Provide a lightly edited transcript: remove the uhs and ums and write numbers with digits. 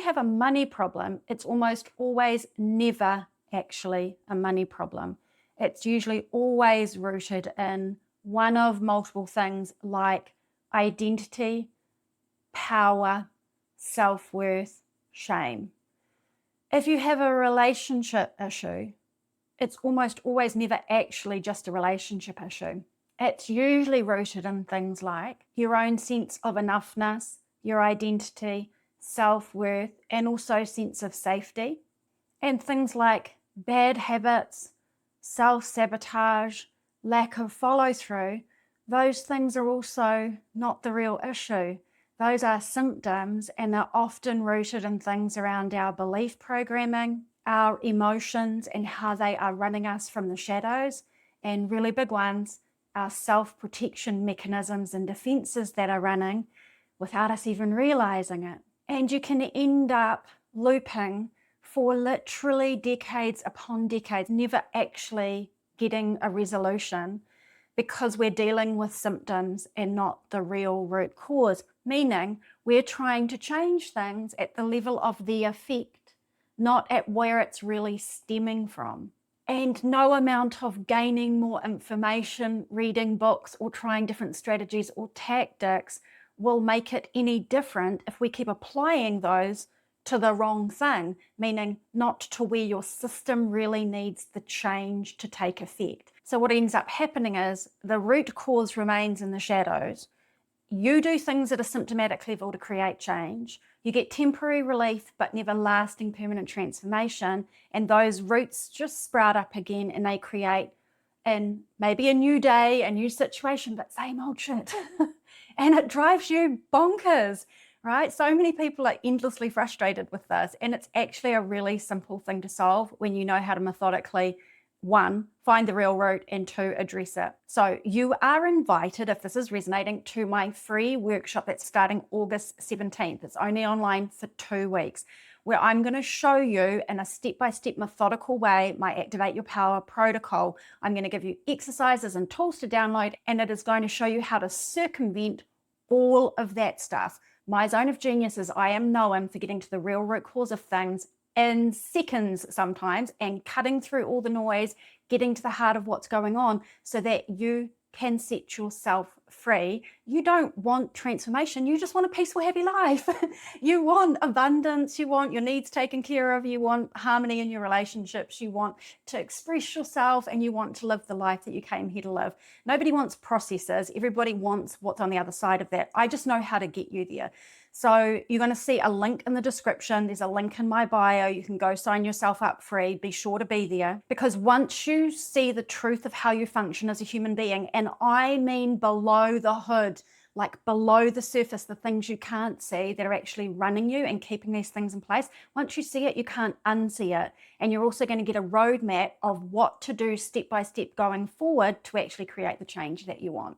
you have a money problem, it's almost always never actually a money problem. It's usually always rooted in one of multiple things like identity, power, self-worth, shame. If you have a relationship issue, it's almost always never actually just a relationship issue. It's usually rooted in things like your own sense of enoughness, your identity, self-worth, and also sense of safety. And things like bad habits, self-sabotage, lack of follow-through, those things are also not the real issue. Those are symptoms, and they're often rooted in things around our belief programming, our emotions, and how they are running us from the shadows, and really big ones, our self-protection mechanisms and defenses that are running without us even realizing it. And you can end up looping for literally decades upon decades, never actually getting a resolution, because we're dealing with symptoms and not the real root cause, meaning we're trying to change things at the level of the effect, not at where it's really stemming from. And no amount of gaining more information, reading books, or trying different strategies or tactics will make it any different if we keep applying those to the wrong thing, meaning not to where your system really needs the change to take effect. So what ends up happening is the root cause remains in the shadows. You do things at a symptomatic level to create change. You get temporary relief, but never lasting permanent transformation. And those roots just sprout up again, and they create in maybe a new day, a new situation, but same old shit. And it drives you bonkers, right? So many people are endlessly frustrated with this, and it's actually a really simple thing to solve when you know how to methodically, one, find the real root, and two, address it. So you are invited, if this is resonating, to my free workshop that's starting August 17th. It's only online for 2 weeks, where I'm going to show you in a step-by-step methodical way my Activate Your Power protocol. I'm going to give you exercises and tools to download, and it is going to show you how to circumvent all of that stuff. My zone of genius is I am known for getting to the real root cause of things in seconds sometimes, and cutting through all the noise, getting to the heart of what's going on so that you can set yourself free. You don't want transformation, you just want a peaceful, happy life. You want abundance, you want your needs taken care of, you want harmony in your relationships, you want to express yourself, and you want to live the life that you came here to live. Nobody wants processes, everybody wants what's on the other side of that. I just know how to get you there. So you're going to see a link in the description. There's a link in my bio. You can go sign yourself up free. Be sure to be there, because once you see the truth of how you function as a human being, and I mean below the hood, like below the surface, the things you can't see that are actually running you and keeping these things in place, once you see it, you can't unsee it. And you're also going to get a roadmap of what to do step by step going forward to actually create the change that you want.